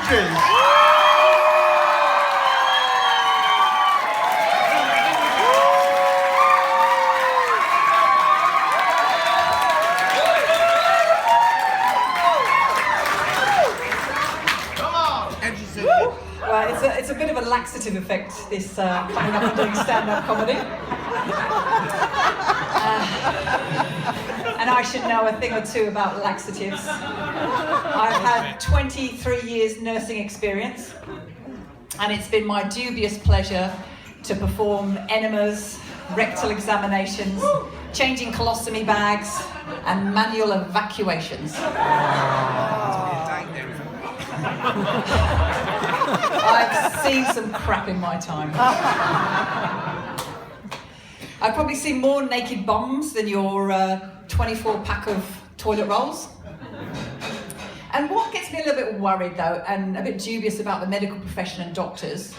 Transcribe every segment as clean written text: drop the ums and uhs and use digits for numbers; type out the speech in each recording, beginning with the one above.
Well, it's a bit of a laxative effect, this coming up and doing stand-up comedy. And I should know a thing or two about laxatives. I've had 23 years nursing experience, and it's been my dubious pleasure to perform enemas, rectal examinations, changing colostomy bags, and manual evacuations. I've seen some crap in my time. I've probably seen more naked bums than your 24 pack of toilet rolls. And what gets me a little bit worried though, and a bit dubious about the medical profession and doctors,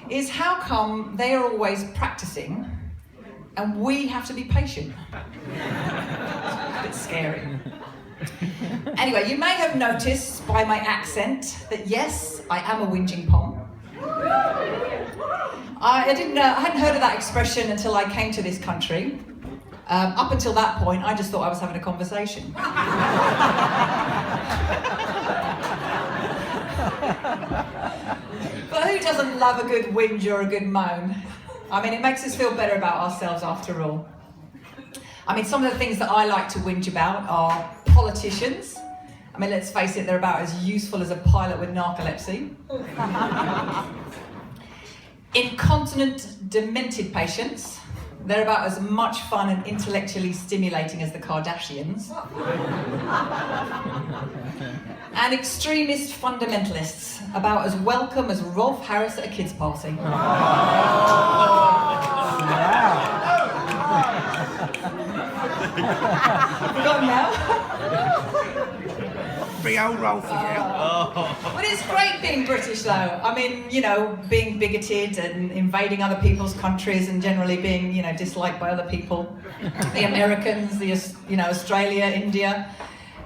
is how come they are always practicing and we have to be patient? It's a bit scary. Anyway, you may have noticed by my accent that yes, I am a whinging pom. I hadn't heard of that expression until I came to this country. Up until that point, I just thought I was having a conversation. But who doesn't love a good whinge or a good moan? I mean, it makes us feel better about ourselves after all. I mean, some of the things that I like to whinge about are politicians. I mean, let's face it, they're about as useful as a pilot with narcolepsy. Incontinent, demented patients. They're about as much fun and intellectually stimulating as the Kardashians. And extremist fundamentalists, about as welcome as Rolf Harris at a kids' party. Forgotten now? Big old Rolf again. But it's great being British though. I mean, you know, being bigoted and invading other people's countries and generally being, you know, disliked by other people. The Americans, Australia, India.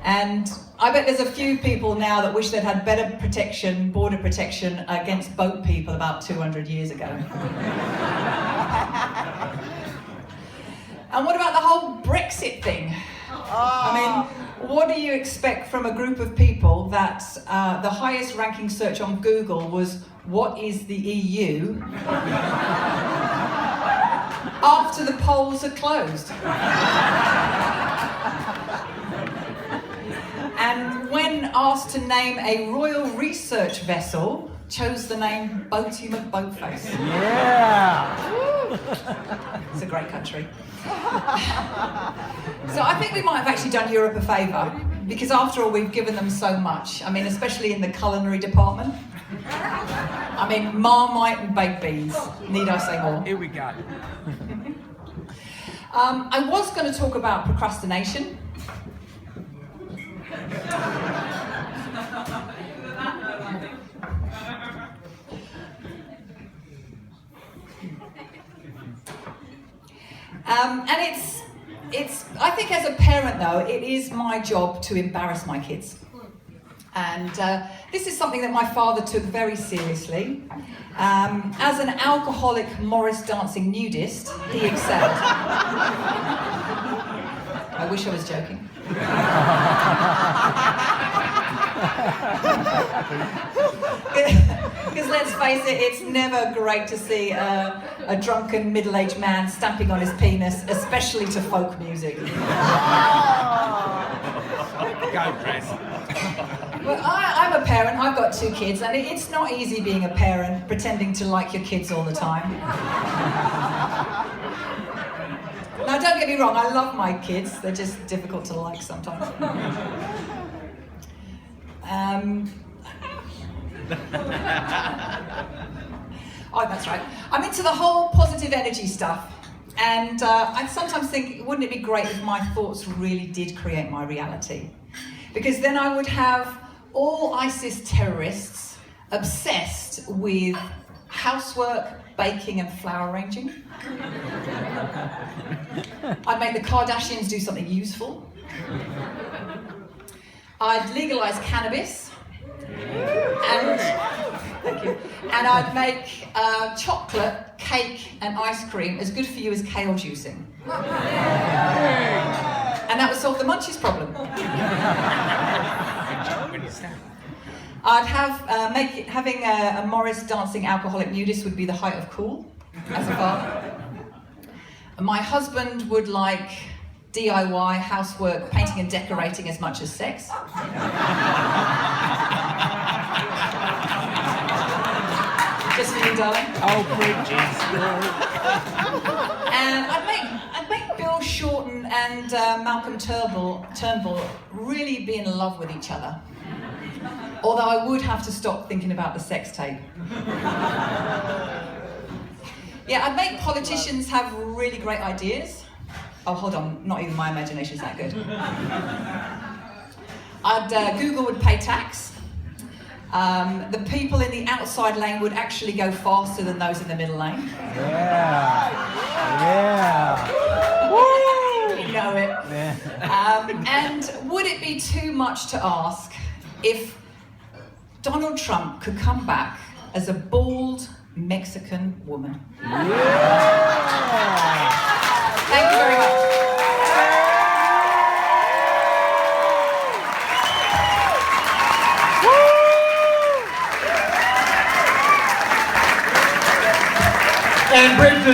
And I bet there's a few people now that wish they'd had better protection, border protection against boat people about 200 years ago. And what about the whole Brexit thing? I mean, what do you expect from a group of people that the highest ranking search on Google was, what is the EU? After the polls had closed. And when asked to name a royal research vessel, chose the name Boaty McBoatface. Yeah! It's a great country. So I think we might have actually done Europe a favour, because after all we've given them so much. I mean, especially in the culinary department. I mean, Marmite and baked beans. Need I say more? Here we go. I was going to talk about procrastination. And it's. I think as a parent though, it is my job to embarrass my kids. And this is something that my father took very seriously. As an alcoholic Morris dancing nudist, he excelled. I wish I was joking. Because let's face it, it's never great to see a drunken middle-aged man stamping on his penis, especially to folk music. Go, Chris. Well, I'm a parent, I've got 2 kids, and it's not easy being a parent, pretending to like your kids all the time. Now, don't get me wrong, I love my kids, they're just difficult to like sometimes. Oh, that's right. I'm into the whole positive energy stuff. And I sometimes think, wouldn't it be great if my thoughts really did create my reality? Because then I would have all ISIS terrorists obsessed with housework, baking and flower arranging. I'd make the Kardashians do something useful. I'd legalise cannabis. And And I'd make chocolate, cake, and ice cream as good for you as kale juicing. And that would solve the munchies problem. I'd have having a Morris dancing alcoholic nudist would be the height of cool as a father. My husband would like DIY, housework, painting and decorating as much as sex. Just for you, darling. Oh, bridges. And I'd make Bill Shorten and Malcolm Turnbull really be in love with each other. Although I would have to stop thinking about the sex tape. Yeah, I'd make politicians have really great ideas. Oh, hold on, not even my imagination's that good. Google would pay tax. The people in the outside lane would actually go faster than those in the middle lane. Yeah. Woo! You know it. And would it be too much to ask if Donald Trump could come back as a bald Mexican woman? Thank you very much. And Bridges.